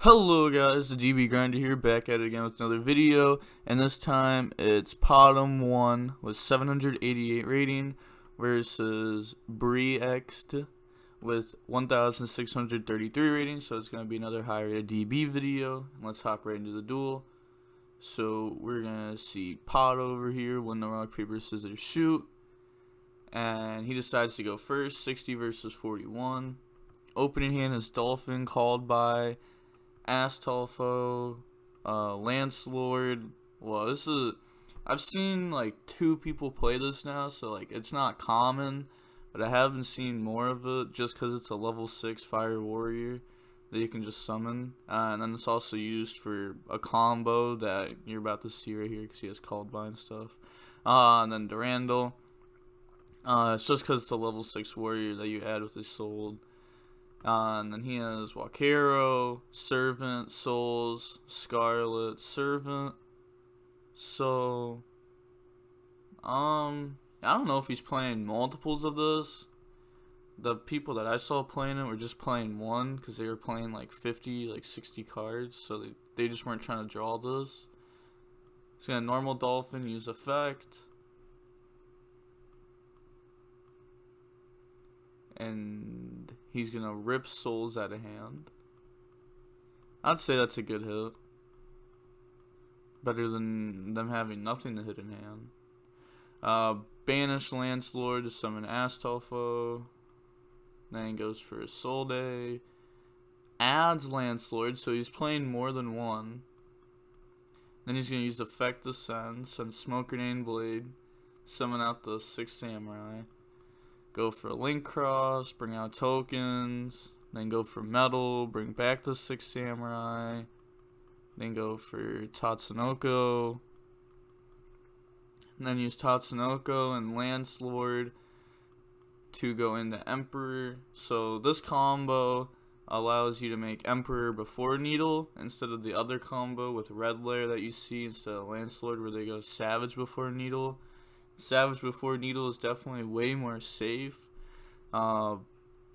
Hello guys, the GB Grinder here, back at it again with another video, and this time it's Potom 1 with 788 rating versus BreeXt with 1633 rating, so it's going to be another high rated DB video. Let's hop right into the duel. So we're going to see Pot over here win the rock, paper, scissors, shoot, and he decides to go first, 60 versus 41. Opening hand is Dolphin, called by Astolfo, Lancelord. Well, I've seen like 2 people play this now, so like it's not common, but I haven't seen more of it just because it's a level 6 fire warrior that you can just summon, and then it's also used for a combo that you're about to see right here because he has called by and stuff. And then Durandal, it's just because it's a level 6 warrior that you add with his soul. And then he has Wakero, Servant, Souls, Scarlet, Servant. So, I don't know if he's playing multiples of this. The people that I saw playing it were just playing one because they were playing like 50, like 60 cards. So they just weren't trying to draw this. He's got a normal Dolphin, use effect. And he's gonna rip souls out of hand. I'd say that's a good hit. Better than them having nothing to hit in hand. Banish Lancelord to summon Astolfo. Then he goes for a Soul Day. Adds Lancelord, so he's playing more than one. Then he's gonna use Effect to send Smoke Grenade Blade. Summon out the 6 Samurai. Go for Link Cross, bring out tokens, then go for Metal, bring back the 6 Samurai, then go for Tatsunoko, and then use Tatsunoko and Lancelord to go into Emperor. So this combo allows you to make Emperor before Needle instead of the other combo with Red Lair that you see instead of Lancelord where they go Savage before Needle. Savage before Needle is definitely way more safe. But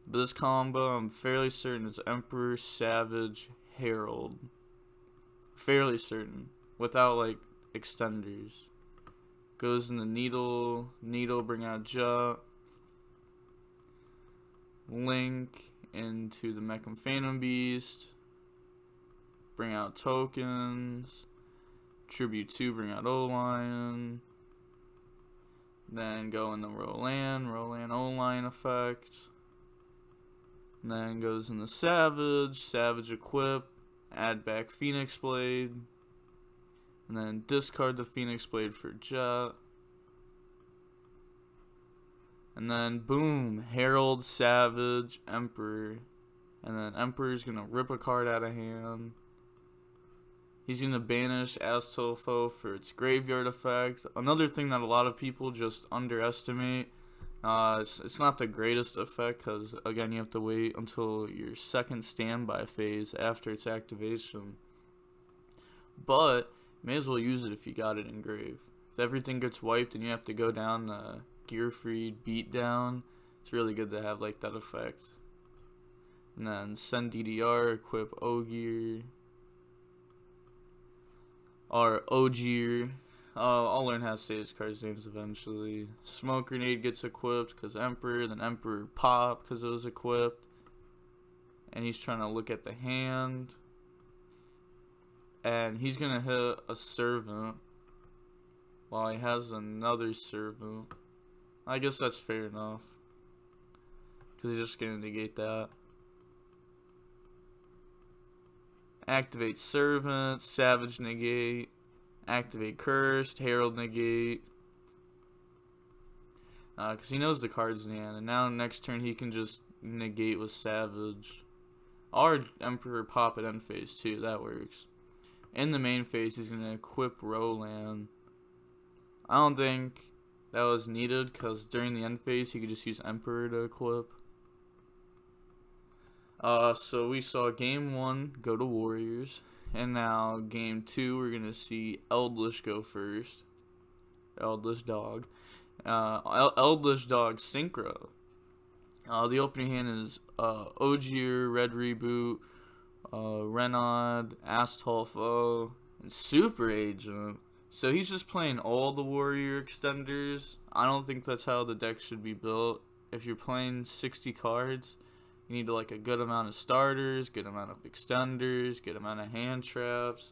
this combo, I'm fairly certain it's Emperor, Savage, Herald. Fairly certain. Without, like, extenders. Goes in the Needle. Needle, bring out Jut. Link into the Mecham Phantom Beast. Bring out tokens. Tribute 2, bring out O-Lion. Then go in the Roland O-Line effect. Then goes in the Savage equip, add back Phoenix Blade. And then discard the Phoenix Blade for Jet. And then boom, Herald, Savage, Emperor. And then Emperor's gonna rip a card out of hand. He's going to banish Astolfo for its graveyard effect. Another thing that a lot of people just underestimate. It's not the greatest effect because, again, you have to wait until your second standby phase after its activation. But may as well use it if you got it in grave. If everything gets wiped and you have to go down the Gearfried beatdown, it's really good to have like that effect. And then send DDR, equip Ogier. Or Ogier. I'll learn how to say his card's names eventually. Smoke Grenade gets equipped because Emperor. Then Emperor Pop because it was equipped. And he's trying to look at the hand. And he's going to hit a Servant. While he has another Servant. I guess that's fair enough. Because he's just going to negate that. Activate Servant, Savage negate, activate Cursed, Herald negate. Because he knows the card's in hand, and now next turn he can just negate with Savage. Or Emperor Pop at end phase too, that works. In the main phase he's going to equip Roland. I don't think that was needed, because during the end phase he could just use Emperor to equip. So we saw game 1 go to Warriors, and now game 2 we're gonna see Eldlich go first. Eldlich Dog. Eldlich Dog Synchro. The opening hand is Ogier, Red Reboot, Renaud, Astolfo, and Super Agent. So he's just playing all the warrior extenders. I don't think that's how the deck should be built. If you're playing 60 cards, you need like a good amount of starters, good amount of extenders, good amount of hand traps.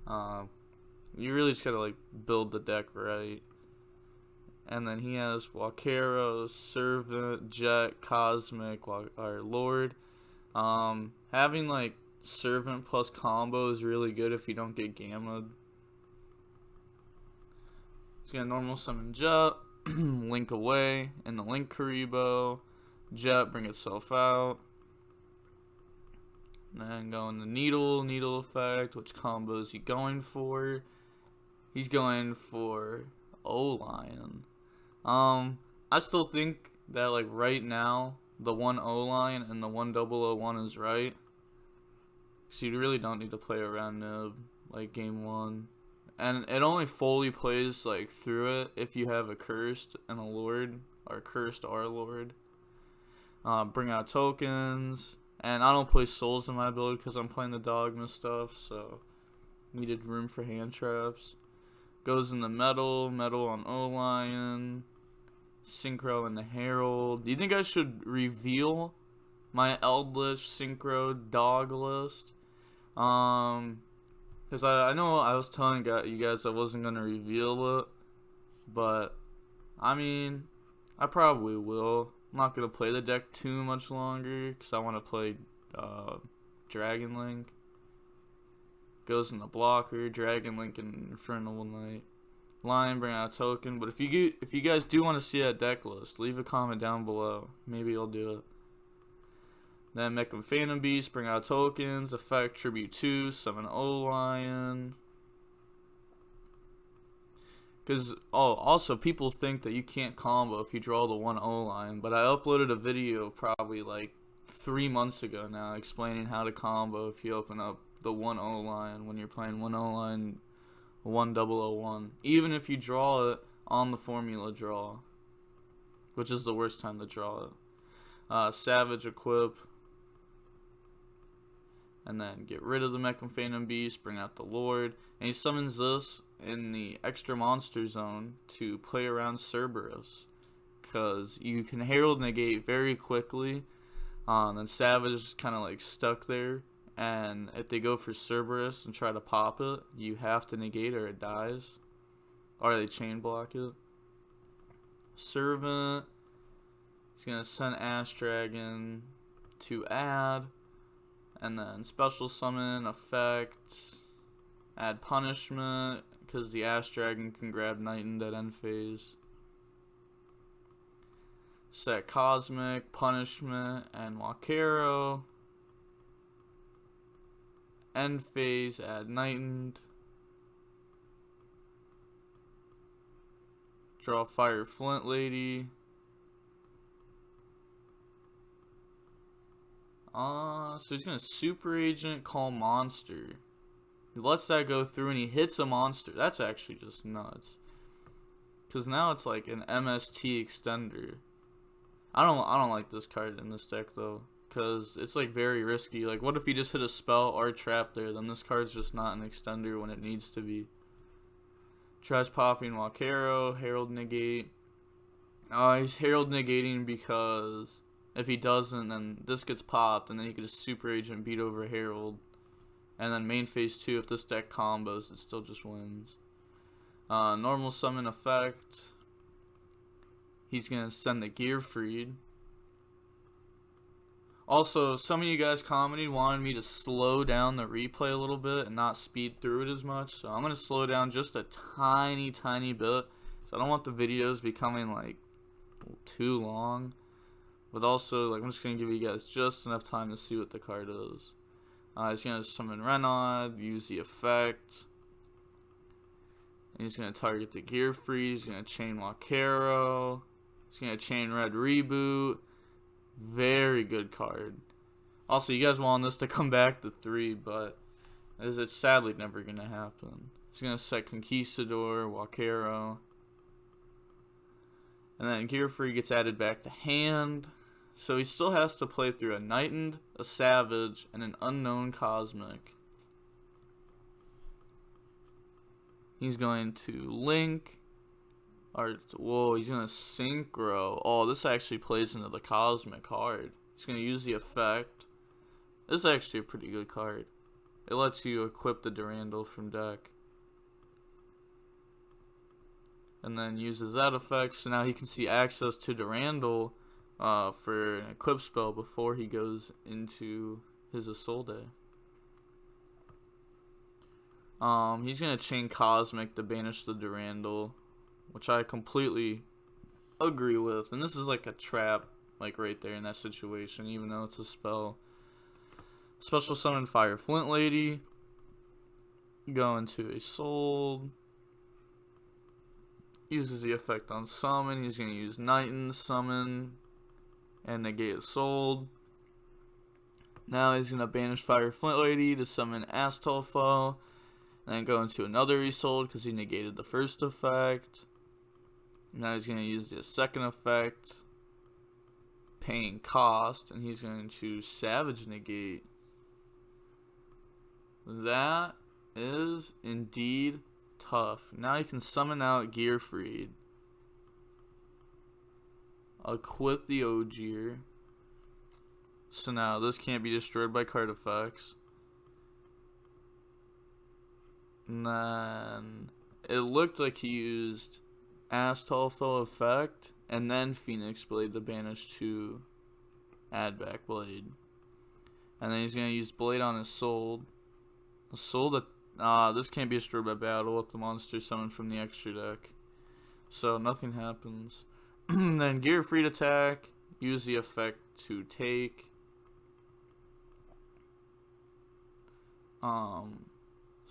You really just gotta like build the deck right. And then he has Walkero, Servant, Jet, Cosmic, or Lord. Having like Servant plus combo is really good if you don't get gammaed. He's gonna normal summon Jet, Link away, and the Link Karibo. Jet, bring itself out. Then go in the Needle effect. Which combo is he going for? He's going for O-Lion. I still think that like right now the one O-Lion and the 1001 is right. So you really don't need to play around Nib like game 1. And it only fully plays like through it if you have a Cursed and a Lord, or Cursed or Lord. Bring out tokens. And I don't play Souls in my build because I'm playing the Dogma stuff, so needed room for hand traps. Goes in the Metal on O-Lion, Synchro in the Herald. Do you think I should reveal my Eldlich Synchro dog list? Because I know I was telling you guys I wasn't going to reveal it, but I mean, I probably will. I'm not going to play the deck too much longer because I want to play Dragon Link. Goes in the blocker, Dragon Link and Infernoble Knight. Lion, bring out a token. But if you guys do want to see that deck list, leave a comment down below. Maybe I'll do it. Then Mecha Phantom Beast, bring out tokens. Effect Tribute 2, summon O-Lion. Because, also people think that you can't combo if you draw the one O-Lion. But I uploaded a video probably like 3 months ago now explaining how to combo if you open up the one O-Lion when you're playing one O-Lion 1001. Even if you draw it on the formula draw, which is the worst time to draw it. Savage equip. And then get rid of the Mecha Phantom Beast, bring out the Lord. And he summons this in the extra monster zone to play around Cerberus. Because you can Herald negate very quickly. Then Savage is kind of like stuck there. And if they go for Cerberus and try to pop it, you have to negate or it dies. Or they chain block it. Servant. He's going to send Ash Dragon to add. And then special summon, effect, add punishment, because the Ash Dragon can grab Knightened at end phase. Set Cosmic, Punishment, and Walkero. End phase, add Knightened. Draw Fire Flint Lady. So he's gonna Super Agent, call monster. He lets that go through and he hits a monster. That's actually just nuts. Cause now it's like an MST extender. I don't like this card in this deck though. Cause it's like very risky. Like what if you just hit a spell or trap there? Then this card's just not an extender when it needs to be. Tries popping Walkero, Herald negate. He's Herald negating because if he doesn't, then this gets popped, and then he could just Super Agent beat over Herald. And then main phase 2, if this deck combos, it still just wins. Normal summon effect. He's going to send the Gearfried. Also, some of you guys commented wanted me to slow down the replay a little bit and not speed through it as much. So I'm going to slow down just a tiny bit. So I don't want the videos becoming like too long. But also, like, I'm just going to give you guys just enough time to see what the card is. He's going to summon Renaud, use the effect. And he's going to target the Gearfried. He's going to chain Walkero. He's going to chain Red Reboot. Very good card. Also, you guys want this to come back to 3, but it's sadly never going to happen. He's going to set Conquistador, Walkero. And then Gearfried gets added back to hand. So he still has to play through a Knightened, a Savage, and an Unknown Cosmic. He's going to Link. Whoa, he's going to Synchro. Oh, this actually plays into the Cosmic hard. He's going to use the effect. This is actually a pretty good card. It lets you equip the Durandal from deck. And then uses that effect, so now he can see access to Durandal for an equip spell before he goes into his Isolde. He's going to chain Cosmic to banish the Durandal, which I completely agree with. And this is like a trap, like right there in that situation, even though it's a spell. Special summon Fire Flint Lady. Go into a Soul. Uses the effect on summon. He's going to use Knighten, summon, and negate a Soul. Now he's going to banish Fire Flint Lady to summon Astolfo. And then go into another Isolde because he negated the first effect. Now he's going to use the second effect, paying cost, and he's going to Savage negate. That is indeed tough. Now you can summon out Gearfried, equip the Ogier. So now this can't be destroyed by card effects. And then it looked like he used Astolfo effect and then Phoenix Blade to banish to add back Blade. And then he's going to use Blade on his Soul. A Soul that this can't be destroyed by battle with the monster summoned from the extra deck. So nothing happens. Then Gearfried attack, use the effect to take.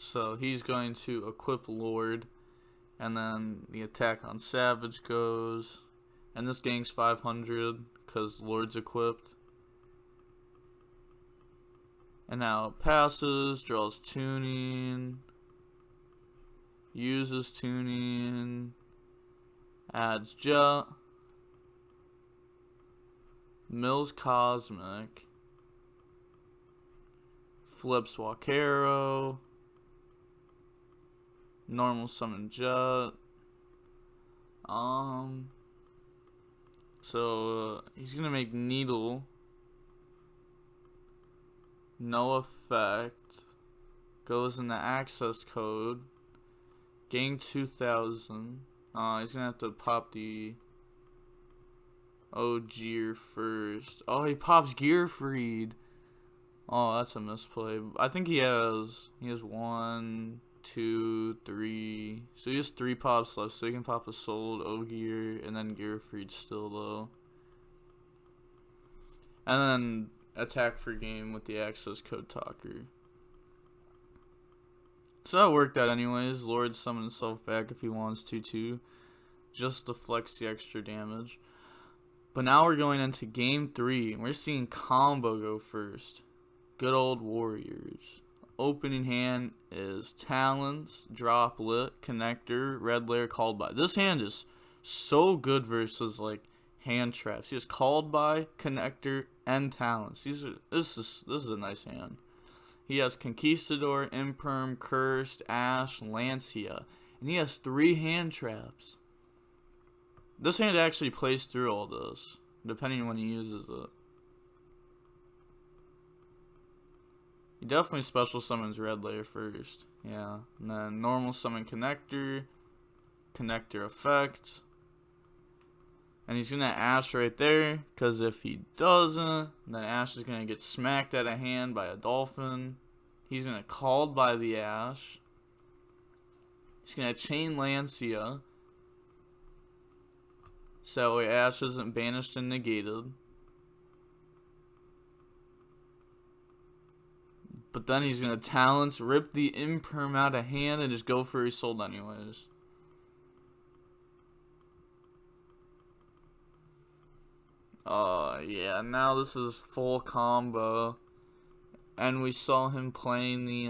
So he's going to equip Lord, and then the attack on Savage goes, and this gang's 500 because Lord's equipped. And now it passes, draws Tuning, uses Tuning, adds Jet, mills Cosmic, flips Wakero, normal summon Jet. So he's gonna make Needle. No effect. Goes in the access code. Gang 2000. He's gonna have to pop the Ogier first. Oh, he pops Gearfried. Oh, that's a misplay. I think he has 1, 2, 3. So he has 3 pops left. So he can pop a Soul, Ogier, and then Gearfried still though. And then attack for game with the access code Talker. So that worked out anyways. Lord summon himself back if he wants to too, just to flex the extra damage. But now we're going into game 3. We're seeing combo go first. Good old Warriors. Opening hand is Talons, Droplet, Connector, Red Lair, Called By. This hand is so good versus like hand traps. He has Called By, Connector, and Talons. This is a nice hand. He has Conquistador, Imperm, Cursed, Ash, Lancia, and he has 3 hand traps. This hand actually plays through all this, depending on when he uses it. He definitely special summons Red Lair first, yeah. And then normal summon Connector, Connector effect. And he's going to Ash right there, because if he doesn't, then Ash is going to get smacked out of hand by a Dolphin. He's going to Called By the Ash. He's going to chain Lancia, so that way Ash isn't banished and negated. But then he's going to Talents, rip the Imperm out of hand, and just go for his Soul anyways. Yeah, now this is full combo. And we saw him playing the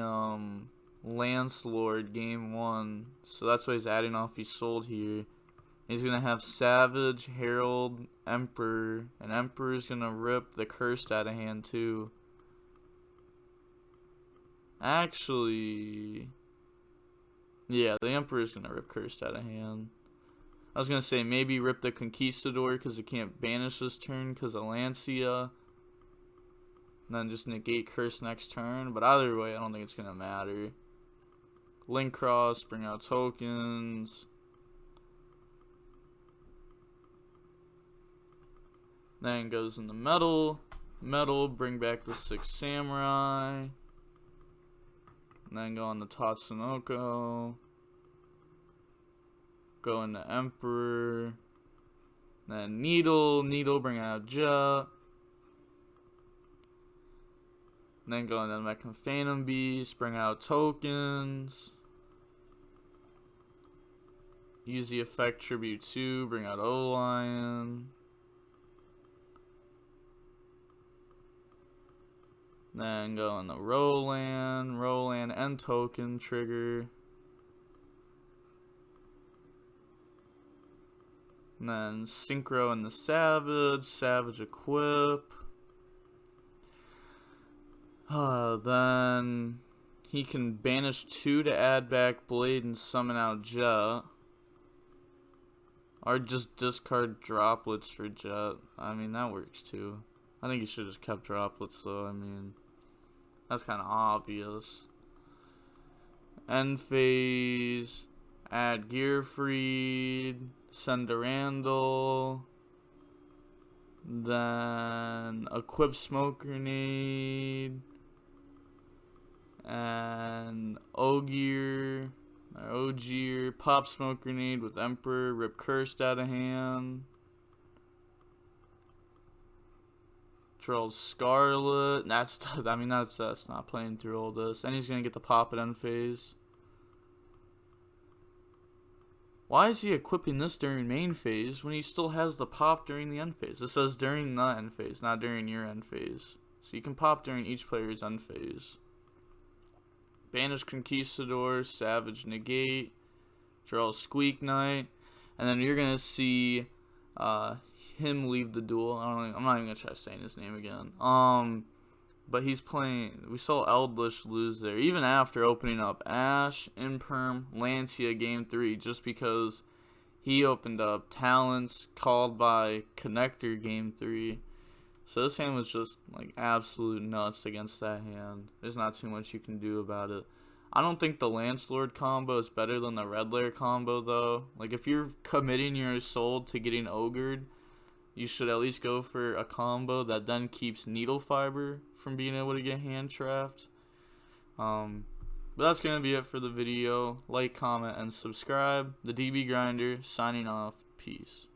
Lance Lord game 1. So that's why he's adding off his Soul here. He's going to have Savage, Herald, Emperor, and Emperor's gonna rip the Cursed out of hand too. Actually, yeah, the Emperor's gonna rip Cursed out of hand. I was gonna say maybe rip the Conquistador because it can't banish this turn because of Lancia. And then just negate Curse next turn. But either way, I don't think it's gonna matter. Link Cross, bring out tokens. Then goes in the metal. Metal, bring back the 6 Samurai. And then go on the Tatsunoko. Go into Emperor. Then Needle. Needle, bring out Jet. Then go into Mechan Phantom Beast. Bring out tokens. Use the effect Tribute 2. Bring out O-Lion. Then go into Roland. Roland and token trigger. And then Synchro and the Savage. Savage equip. Then he can banish 2 to add back Blade and summon out Jet. Or just discard Droplets for Jet. I mean, that works too. I think he should have just kept Droplets though. I mean, that's kind of obvious. End phase. Add Gearfried. Send Durandal. Then equip Smoke Grenade. And Ogier. Or Ogier. Pop Smoke Grenade with Emperor. Rip Cursed out of hand. Troll Scarlet. That's not playing through all this. And he's gonna get the pop at end phase. Why is he equipping this during main phase when he still has the pop during the end phase? It says during the end phase, not during your end phase. So you can pop during each player's end phase. Banish Conquistador, Savage negate, draw Squeak Knight, and then you're gonna see him leave the duel. I'm not even gonna try saying his name again. But he's playing. We saw Eldlich lose there, even after opening up Ashe, Imperm, Lancia game 3, just because he opened up Talents called by Connector game 3. So this hand was just like absolute nuts against that hand. There's not too much you can do about it. I don't think the Lance Lord combo is better than the Red Lair combo though. Like if you're committing your soul to getting ogred, you should at least go for a combo that then keeps Needle Fiber from being able to get hand trapped. But that's going to be it for the video. Like, comment, and subscribe. The DB Grinder signing off. Peace.